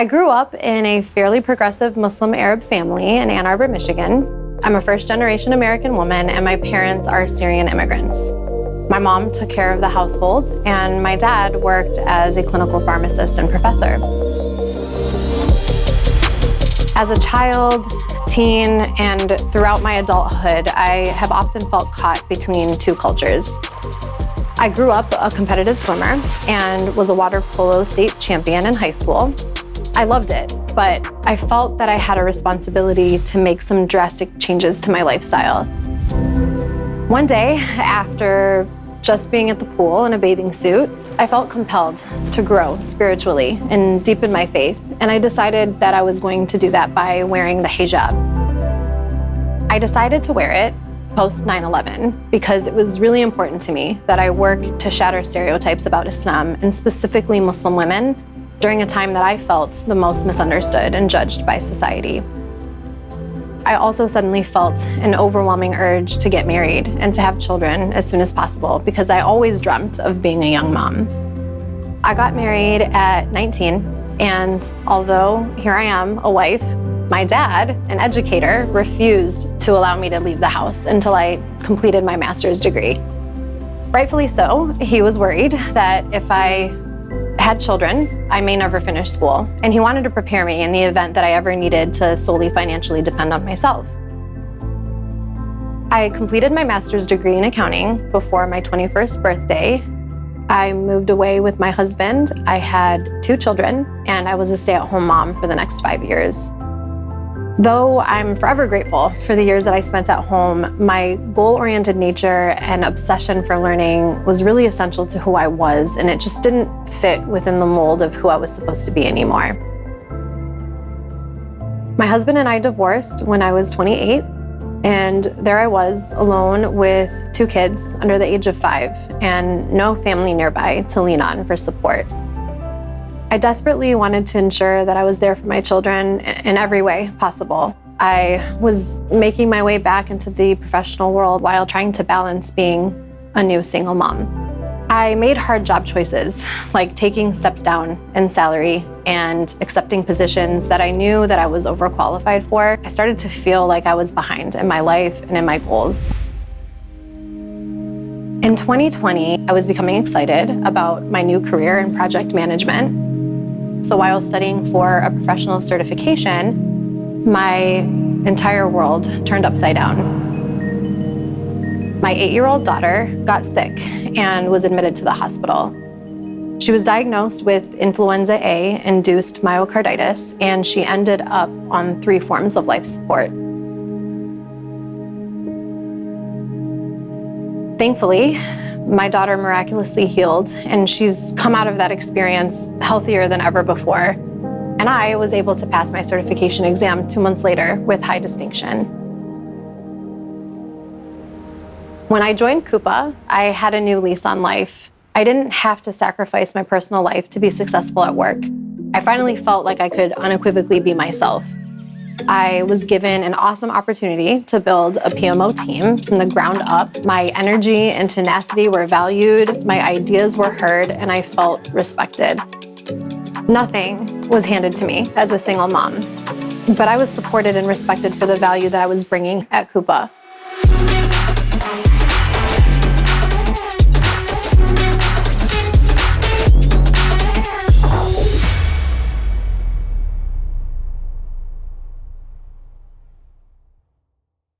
I grew up in a fairly progressive Muslim Arab family in Ann Arbor, Michigan. I'm a first-generation American woman, and my parents are Syrian immigrants. My mom took care of the household, and my dad worked as a clinical pharmacist and professor. As a child, teen, and throughout my adulthood, I have often felt caught between two cultures. I grew up a competitive swimmer and was a water polo state champion in high school. I loved it, but I felt that I had a responsibility to make some drastic changes to my lifestyle. One day, after just being at the pool in a bathing suit, I felt compelled to grow spiritually and deepen my faith, and I decided that I was going to do that by wearing the hijab. I decided to wear it post 9/11 because it was really important to me that I work to shatter stereotypes about Islam, and specifically Muslim women, during a time that I felt the most misunderstood and judged by society. I also suddenly felt an overwhelming urge to get married and to have children as soon as possible because I always dreamt of being a young mom. I got married at 19, and although here I am, a wife, my dad, an educator, refused to allow me to leave the house until I completed my master's degree. Rightfully so, he was worried that if I had children, I may never finish school, and he wanted to prepare me in the event that I ever needed to solely financially depend on myself. I completed my master's degree in accounting before my 21st birthday. I moved away with my husband. I had 2 children, and I was a stay-at-home mom for the next 5 years. Though I'm forever grateful for the years that I spent at home, my goal-oriented nature and obsession for learning was really essential to who I was, and it just didn't fit within the mold of who I was supposed to be anymore. My husband and I divorced when I was 28, and there I was alone with 2 kids under the age of 5 and no family nearby to lean on for support. I desperately wanted to ensure that I was there for my children in every way possible. I was making my way back into the professional world while trying to balance being a new single mom. I made hard job choices, like taking steps down in salary and accepting positions that I knew that I was overqualified for. I started to feel like I was behind in my life and in my goals. In 2020, I was becoming excited about my new career in project management. So while studying for a professional certification, my entire world turned upside down. My 8-year-old daughter got sick and was admitted to the hospital. She was diagnosed with influenza A-induced myocarditis, and she ended up on 3 forms of life support. Thankfully, my daughter miraculously healed, and she's come out of that experience healthier than ever before. And I was able to pass my certification exam 2 months later with high distinction. When I joined Coupa, I had a new lease on life. I didn't have to sacrifice my personal life to be successful at work. I finally felt like I could unequivocally be myself. I was given an awesome opportunity to build a PMO team from the ground up. My energy and tenacity were valued, my ideas were heard, and I felt respected. Nothing was handed to me as a single mom, but I was supported and respected for the value that I was bringing at Coupa.